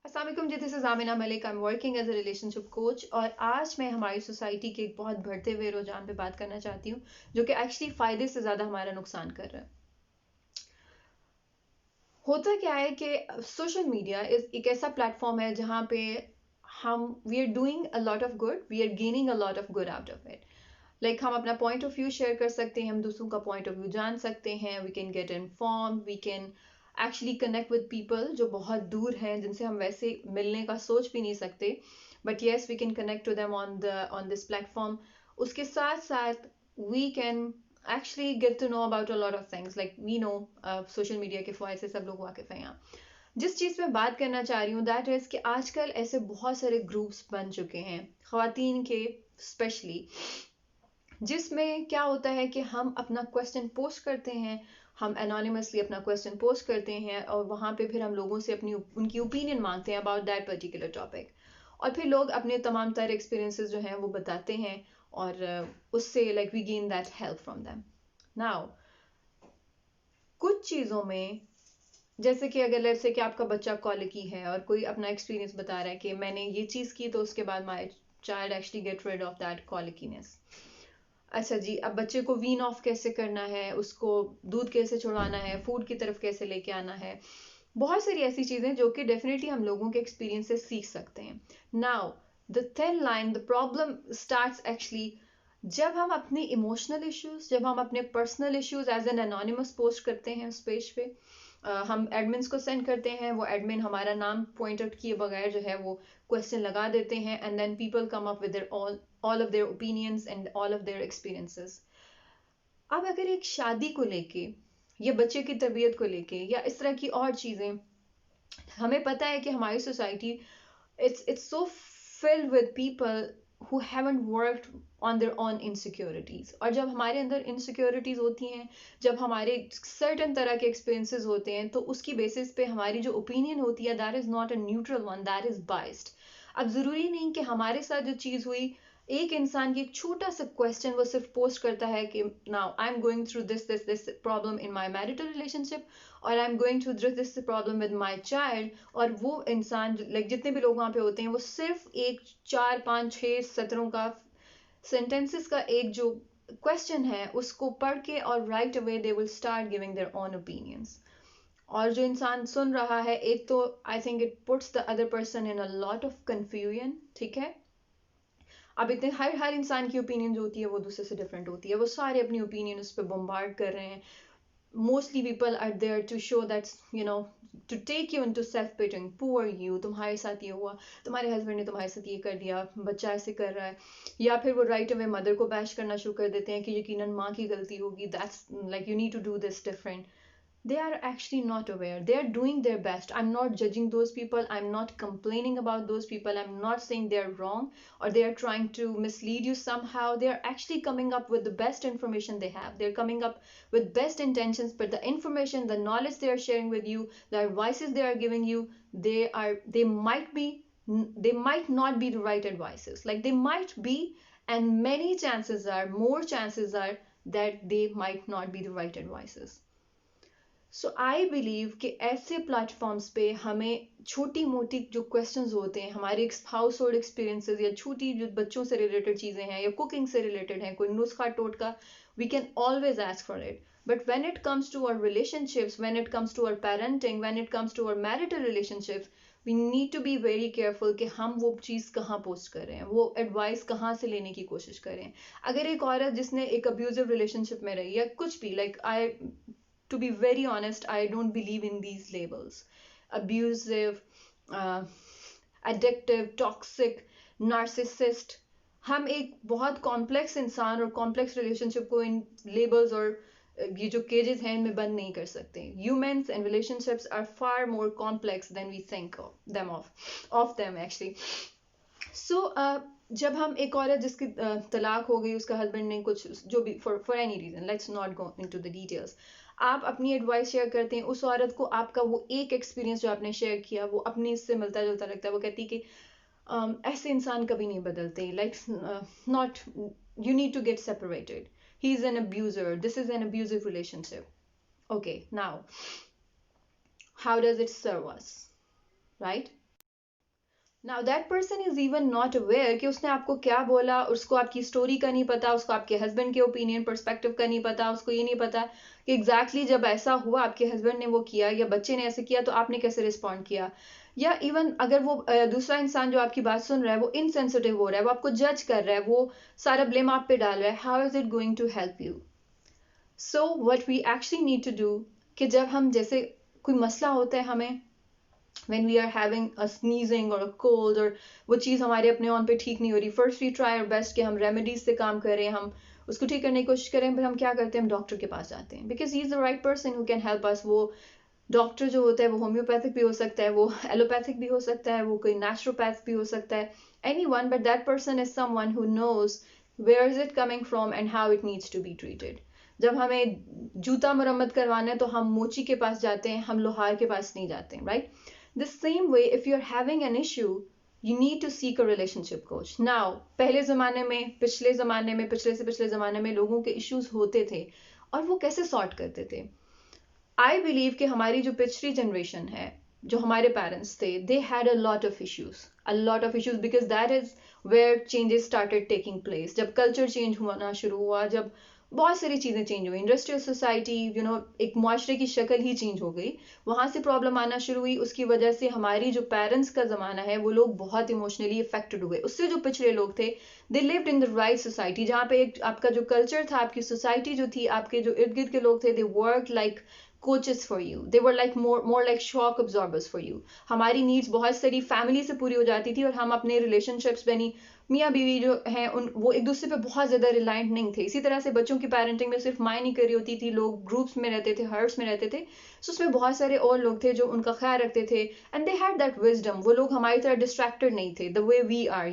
अस्सलाम वालेकुम जी, this is Amina Malik. I am working as a relationship coach और आज मैं हमारी सोसाइटी के एक बहुत बढ़ते हुए रुझान पे बात करना चाहती हूँ जो कि एक्चुअली फ़ायदे से ज़्यादा हमारा नुकसान कर रहा है। होता क्या है कि सोशल मीडिया एक ऐसा प्लेटफॉर्म है जहाँ पे हम we are doing a lot of good, we are gaining a lot of good out of it. Like हम अपना पॉइंट ऑफ व्यू शेयर कर सकते हैं, हम दूसरों का पॉइंट ऑफ व्यू जान सकते हैं, we can get inform, we can actually connect with people जो बहुत दूर हैं, जिनसे हम वैसे मिलने का सोच भी नहीं सकते, but yes we can connect to them on this platform. उसके साथ साथ we can actually get to know about a lot of things, like we know social media के फ़ायदे से सब लोग वाकिफ़ हैं यहाँ। जिस चीज़ में बात करना चाह रही हूँ दैट इज़ कि आजकल ऐसे बहुत सारे ग्रुप्स बन चुके हैं ख़वातीन के स्पेशली, जिसमें क्या होता है कि हम अपना क्वेश्चन पोस्ट करते हैं, हम एनोनिमसली अपना क्वेश्चन पोस्ट करते हैं और वहाँ पे फिर हम लोगों से अपनी उनकी ओपिनियन मांगते हैं अबाउट दैट पर्टिकुलर टॉपिक, और फिर लोग अपने तमाम तरह एक्सपीरियंसेस जो हैं वो बताते हैं और उससे like we gain that help from them. Now कुछ चीज़ों में, जैसे कि अगर लेट्स से कि आपका बच्चा कॉलिकी है और कोई अपना एक्सपीरियंस बता रहा है कि मैंने ये चीज़ की तो उसके बाद my child actually get rid of that colickiness. अच्छा जी, अब बच्चे को वीन ऑफ कैसे करना है, उसको दूध कैसे छुड़वाना है, फूड की तरफ कैसे लेके आना है, बहुत सारी ऐसी चीज़ें जो कि डेफिनेटली हम लोगों के एक्सपीरियंस से सीख सकते हैं। Now the thin line, the problem starts actually जब हम अपने इमोशनल इश्यूज, जब हम अपने personal issues as an anonymous post करते हैं उस पेज पे, हम एडमिन्स को सेंड करते हैं, वो एडमिन हमारा नाम पॉइंट आउट किए बगैर जो है वो क्वेश्चन लगा देते हैं, and then people come up with their all of their opinions and all of their experiences. अब अगर एक शादी को लेके या बच्चे की तरबियत को लेके या इस तरह की और चीज़ें, हमें पता है कि हमारी society it's so filled with people who haven't worked on their own insecurities, और जब हमारे अंदर इनसिक्योरिटीज होती हैं, जब हमारे सर्टन तरह के एक्सपीरियंसेस होते हैं, तो उसकी बेसिस पे हमारी जो ओपिनियन होती है that is not a neutral one, that is biased. अब ज़रूरी नहीं कि हमारे साथ जो चीज़ हुई, एक इंसान की एक छोटा सा क्वेश्चन वो सिर्फ पोस्ट करता है कि now I am going through this problem in my marital relationship, और I am going through this problem with my child, और वो इंसान लाइक जितने भी लोग वहाँ पे होते हैं वो सिर्फ एक 4 5 6 सत्रों का सेंटेंसेस का एक जो क्वेश्चन है उसको पढ़ के और right away they will start giving their own opinions. और जो इंसान सुन रहा है, एक तो I think it puts the other person in a lot of confusion, ठीक है। अब इतने हर हर इंसान की ओपिनियन जो होती है वो दूसरे से डिफरेंट होती है, वो सारे अपनी ओपिनियन उस पर बम्बार्ड कर रहे हैं। Mostly people are there to show that, you know, to take you into self pitying, poor you, तुम्हारे साथ ये हुआ, तुम्हारे हस्बैंड ने तुम्हारे साथ ये कर दिया, बच्चा ऐसे कर रहा है, या फिर वो राइट अवे मदर को बैश करना शुरू कर देते हैं कि यकीनन माँ की गलती होगी, that's like you need to do this different. They are actually not aware, they are doing their best. I'm not judging those people, I'm not complaining about those people, I'm not saying they're wrong or they are trying to mislead you somehow. They are actually coming up with the best information they have, they're coming up with best intentions, but the information, the knowledge they are sharing with you, the advices they are giving you, they might be, they might not be the right advices, like they might be, and many chances are, more chances are that they might not be the right advices. So I believe कि ऐसे platforms पे हमें छोटी मोटी जो questions होते हैं, हमारे हाउस होल्ड एक्सपीरियंसेस या छोटी जो बच्चों से रिलेटेड चीज़ें हैं या कुकिंग से रिलेटेड हैं, कोई नुस्खा टोटका, we can always ask for it. But when it comes to our relationships, when it comes to our parenting, when it comes to our marital relationships, we need to be very careful कि हम वो चीज़ कहाँ post कर रहे हैं, वो advice कहाँ से लेने की कोशिश करें। अगर एक औरत जिसने एक अब्यूजिव रिलेशनशिप में रही या कुछ भी, like I, to be very honest, I don't believe in these labels. Abusive, uh, addictive, toxic, narcissist. हम एक बहुत कॉम्प्लेक्स इंसान और कॉम्प्लेक्स रिलेशनशिप को इन लेबल्स और ये जो केजेस हैं इनमें बंद नहीं कर सकते। Humans and relationships are far more complex than we think of them actually. So जब हम एक औरत जिसकी तलाक हो गई, उसका हस्बैंड ने कुछ जो भी for any reason, let's not go into the details, आप अपनी एडवाइस शेयर करते हैं, उस औरत को आपका वो एक एक्सपीरियंस जो आपने शेयर किया वो अपने इससे मिलता जुलता लगता है, वो कहती है कि ऐसे इंसान कभी नहीं बदलते, like not, you need to get separated, he is an abuser, this is an abusive relationship. Okay, now how does it serve us, right? Now that person is even not aware कि उसने आपको क्या बोला, उसको आपकी story का नहीं पता, उसको आपके हस्बैंड के ओपिनियन पर्सपेक्टिव का नहीं पता, उसको ये नहीं पता कि एग्जैक्टली जब ऐसा हुआ आपके हस्बैंड ने वो किया या बच्चे ने ऐसे किया तो आपने कैसे रिस्पॉन्ड किया, या इवन अगर वो दूसरा इंसान जो आपकी बात सुन रहा है वो इनसेंसिटिव हो रहा है, वो आपको जज कर रहा है, वो सारा ब्लेम आप पे डाल रहा है, how is it going to help you? So what we actually need to do कि जब हम जैसे कोई मसला होता है हमें, when we are having a sneezing or a cold और वो चीज़ हमारे अपने ऑन पे ठीक नहीं हो रही, first we try our best कि हम रेमेडीज से काम करें, हम उसको ठीक करने की कोशिश करें, फिर हम क्या करते हैं, हम डॉक्टर के पास जाते हैं because he is the right person who can help us. वो डॉक्टर जो होता है वो होम्योपैथिक भी हो सकता है, वो एलोपैथिक भी हो सकता है, वो कोई नेचुरोपैथ भी हो सकता है, anyone, but that person is someone who knows where is it coming from and how it needs to be treated. जब हमें जूता मरम्मत करवाना है तो हम मोची के पास जाते हैं, हम लोहार के पास नहीं जाते हैं, right? The same way, if you're having an issue, you need to seek a relationship coach. Now, पहले ज़माने में, पिछले ज़माने में, पिछले से पिछले ज़माने में लोगों के issues होते थे और वो कैसे सॉर्ट करते थे? आई बिलीव कि हमारी जो पिछली जनरेशन है, जो हमारे पेरेंट्स थे, they had a lot of issues because that is where changes started taking place. जब कल्चर चेंज होना शुरू हुआ, जब बहुत सारी चीज़ें चेंज हुई, इंडस्ट्रियल सोसाइटी, एक मुआशरे की शक्ल ही चेंज हो गई, वहाँ से प्रॉब्लम आना शुरू हुई। उसकी वजह से हमारी जो पेरेंट्स का ज़माना है वो लोग बहुत इमोशनली इफेक्टेड हुए। उससे जो पिछले लोग थे, they lived in the right society, जहाँ पे एक आपका जो कल्चर था, आपकी सोसाइटी जो थी, आपके जो इर्द गिर्द के लोग थे, they work like coaches for you, they were like more like shock absorbers for you। हमारी नीड्स बहुत सारी फैमिली से पूरी हो जाती थी और हम अपने रिलेशनशिप्स में नहीं, मियाँ बीवी जो हैं उन वो एक दूसरे पे बहुत ज़्यादा रिलायंट नहीं थे। इसी तरह से बच्चों की पेरेंटिंग में सिर्फ माँ नहीं कर रही होती थी, लोग ग्रुप्स में रहते थे, हर्ट्स में रहते थे, सो उसमें बहुत सारे और लोग थे जो उनका ख्याल रखते थे, and they had that wisdom. वो लोग हमारी तरह डिस्ट्रैक्टेड नहीं थे the way we are,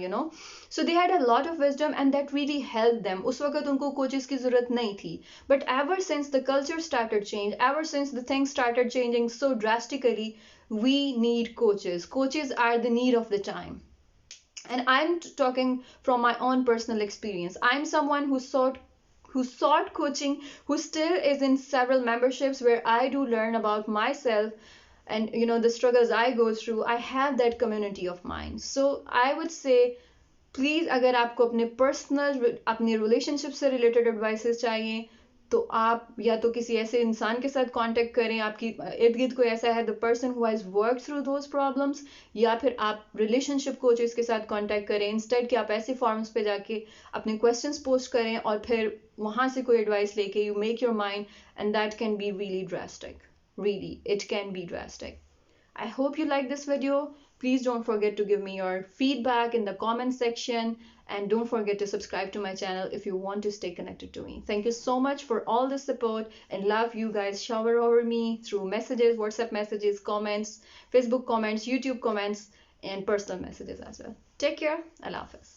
so they had a lot of wisdom and that really help them. उस वक्त उनको कोचेस की जरूरत नहीं थी, but ever since the culture started change, ever since the things started changing so drastically, we need coaches. Coaches are the need of the time. And I'm talking from my own personal experience. I'm someone who sought coaching, who still is in several memberships where I do learn about myself and the struggles I go through. I have that community of mine. So I would say, please अगर आपको अपने personal, अपने relationship से related advices चाहिए तो आप या तो किसी ऐसे इंसान के साथ कांटेक्ट करें, आपकी इर्द गिर्द कोई ऐसा है the person who has work through those problems, या फिर आप रिलेशनशिप कोचेस के साथ कांटेक्ट करें इंस्टेड कि आप ऐसे फॉर्म्स पे जाके अपने क्वेश्चंस पोस्ट करें और फिर वहाँ से कोई एडवाइस लेके you make your mind, and that can be really drastic, really it can be drastic. I hope you like this video. Please don't forget to give me your feedback in the comment section, and don't forget to subscribe to my channel if you want to stay connected to me. Thank you so much for all the support and love you guys shower over me through messages, WhatsApp messages, comments, Facebook comments, YouTube comments, and personal messages as well. Take care. Allah Hafiz.